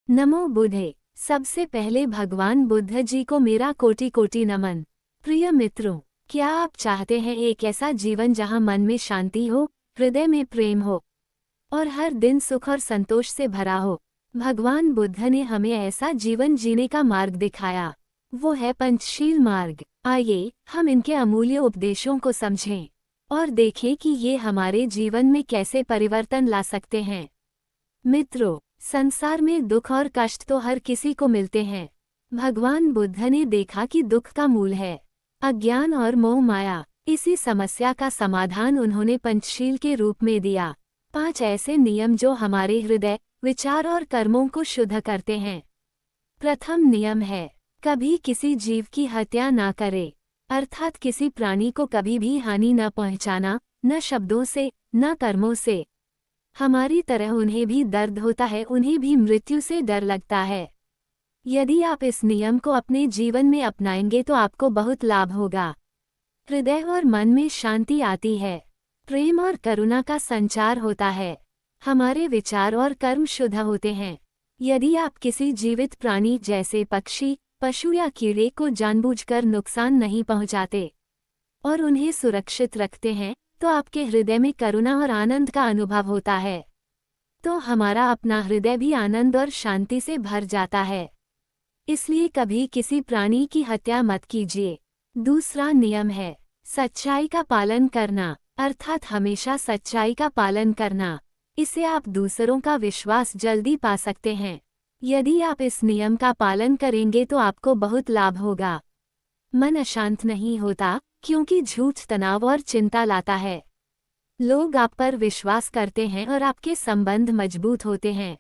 नमो बुद्धे। सबसे पहले भगवान बुद्ध जी को मेरा कोटि कोटि नमन। प्रिय मित्रों, क्या आप चाहते हैं एक ऐसा जीवन जहां मन में शांति हो, हृदय में प्रेम हो और हर दिन सुख और संतोष से भरा हो? भगवान बुद्ध ने हमें ऐसा जीवन जीने का मार्ग दिखाया। वो है पंचशील मार्ग। आइए हम इनके अमूल्य उपदेशों को समझें और देखें कि ये हमारे जीवन में कैसे परिवर्तन ला सकते हैं। मित्रों, संसार में दुख और कष्ट तो हर किसी को मिलते हैं। भगवान बुद्ध ने देखा कि दुख का मूल है अज्ञान और मोह माया। इसी समस्या का समाधान उन्होंने पंचशील के रूप में दिया। 5 ऐसे नियम जो हमारे हृदय, विचार और कर्मों को शुद्ध करते हैं। प्रथम नियम है, कभी किसी जीव की हत्या ना करे, अर्थात किसी प्राणी को कभी भी हानि न पहुंचाना, न शब्दों से, न कर्मों से। हमारी तरह उन्हें भी दर्द होता है, उन्हें भी मृत्यु से डर लगता है। यदि आप इस नियम को अपने जीवन में अपनाएंगे तो आपको बहुत लाभ होगा। हृदय और मन में शांति आती है, प्रेम और करुणा का संचार होता है, हमारे विचार और कर्म शुद्ध होते हैं। यदि आप किसी जीवित प्राणी जैसे पक्षी, पशु या कीड़े को जानबूझकर नुकसान नहीं पहुंचाते और उन्हें सुरक्षित रखते हैं, तो आपके हृदय में करुणा और आनंद का अनुभव होता है। तो हमारा अपना हृदय भी आनंद और शांति से भर जाता है। इसलिए कभी किसी प्राणी की हत्या मत कीजिए। दूसरा नियम है, सच्चाई का पालन करना, अर्थात हमेशा सच्चाई का पालन करना। इससे आप दूसरों का विश्वास जल्दी पा सकते हैं। यदि आप इस नियम का पालन करेंगे तो आपको बहुत लाभ होगा। मन अशांत नहीं होता, क्योंकि झूठ तनाव और चिंता लाता है। लोग आप पर विश्वास करते हैं और आपके संबंध मजबूत होते हैं।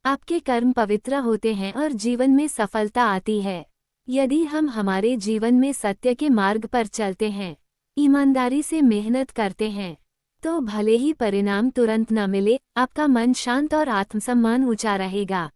आपके कर्म पवित्र होते हैं और जीवन में सफलता आती है। यदि हम हमारे जीवन में सत्य के मार्ग पर चलते हैं, ईमानदारी से मेहनत करते हैं, तो भले ही परिणाम तुरंत न मिले, आपका मन शांत और आत्मसम्मान ऊंचा रहेगा।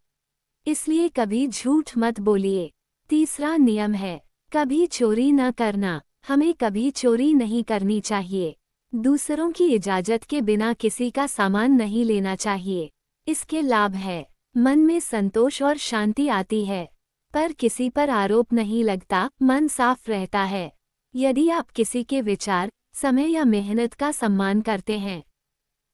इसलिए कभी झूठ मत बोलिए। तीसरा नियम है, कभी चोरी न करना। हमें कभी चोरी नहीं करनी चाहिए। दूसरों की इजाजत के बिना किसी का सामान नहीं लेना चाहिए। इसके लाभ है, मन में संतोष और शांति आती है, पर किसी पर आरोप नहीं लगता, मन साफ रहता है। यदि आप किसी के विचार, समय या मेहनत का सम्मान करते हैं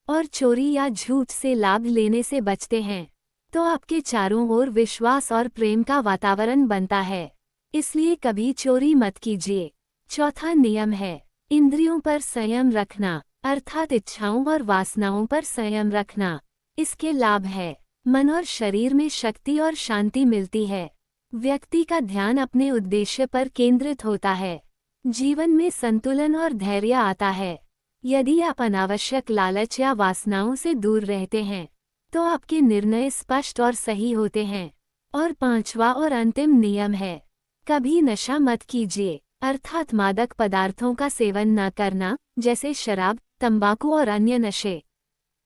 और चोरी या झूठ से लाभ लेने से बचते हैं, तो आपके चारों ओर विश्वास और प्रेम का वातावरण बनता है। इसलिए कभी चोरी मत कीजिए। चौथा नियम है, इंद्रियों पर संयम रखना, अर्थात इच्छाओं और वासनाओं पर संयम रखना। इसके लाभ है, मन और शरीर में शक्ति और शांति मिलती है। व्यक्ति का ध्यान अपने उद्देश्य पर केंद्रित होता है। जीवन में संतुलन और धैर्य आता है। यदि आप अनावश्यक लालच या वासनाओं से दूर रहते हैं, तो आपके निर्णय स्पष्ट और सही होते हैं। और 5वां और अंतिम नियम है, कभी नशा मत कीजिए, अर्थात मादक पदार्थों का सेवन न करना, जैसे शराब, तंबाकू और अन्य नशे।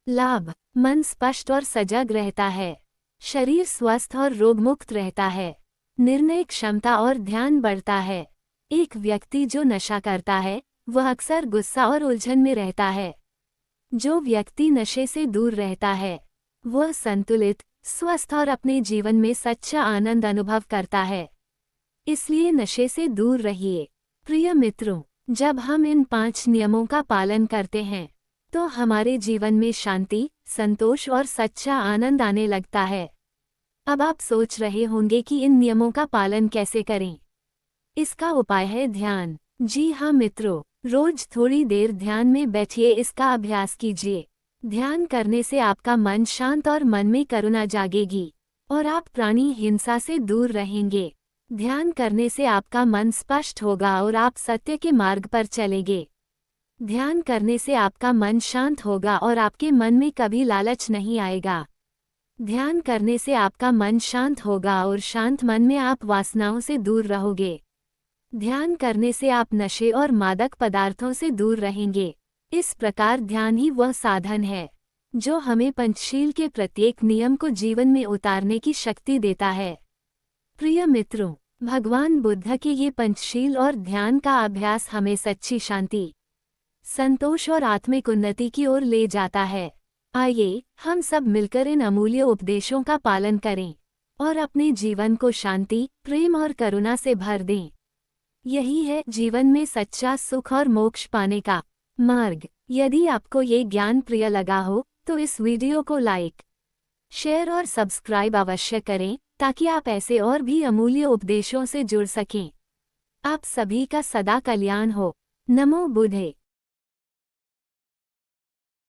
लाभ, मन स्पष्ट और सजग रहता है, शरीर स्वस्थ और रोगमुक्त रहता है, निर्णय क्षमता और ध्यान बढ़ता है। एक व्यक्ति जो नशा करता है, वह अक्सर गुस्सा और उलझन में रहता है। जो व्यक्ति नशे से दूर रहता है, वह संतुलित, स्वस्थ और अपने जीवन में सच्चा आनंद अनुभव करता है। इसलिए नशे से दूर रहिए। प्रिय मित्रों, जब हम इन 5 नियमों का पालन करते हैं, तो हमारे जीवन में शांति, संतोष और सच्चा आनंद आने लगता है। अब आप सोच रहे होंगे कि इन नियमों का पालन कैसे करें। इसका उपाय है ध्यान। जी हाँ मित्रों, रोज थोड़ी देर ध्यान में बैठिए, इसका अभ्यास कीजिए। ध्यान करने से आपका मन शांत और मन में करुणा जागेगी और आप प्राणी हिंसा से दूर रहेंगे। ध्यान करने से आपका मन स्पष्ट होगा और आप सत्य के मार्ग पर चलेंगे। ध्यान करने से आपका मन शांत होगा और आपके मन में कभी लालच नहीं आएगा। ध्यान करने से आपका मन शांत होगा और शांत मन में आप वासनाओं से दूर रहोगे। ध्यान करने से आप नशे और मादक पदार्थों से दूर रहेंगे। इस प्रकार ध्यान ही वह साधन है जो हमें पंचशील के प्रत्येक नियम को जीवन में उतारने की शक्ति देता है। प्रिय मित्रों, भगवान बुद्ध के ये पंचशील और ध्यान का अभ्यास हमें सच्ची शांति, संतोष और आत्मिक उन्नति की ओर ले जाता है। आइए हम सब मिलकर इन अमूल्य उपदेशों का पालन करें और अपने जीवन को शांति, प्रेम और करुणा से भर दें। यही है जीवन में सच्चा सुख और मोक्ष पाने का मार्ग। यदि आपको ये ज्ञान प्रिय लगा हो तो इस वीडियो को लाइक, शेयर और सब्सक्राइब अवश्य करें ताकि आप ऐसे और भी अमूल्य उपदेशों से जुड़ सकें। आप सभी का सदा कल्याण हो। नमो बुद्धे।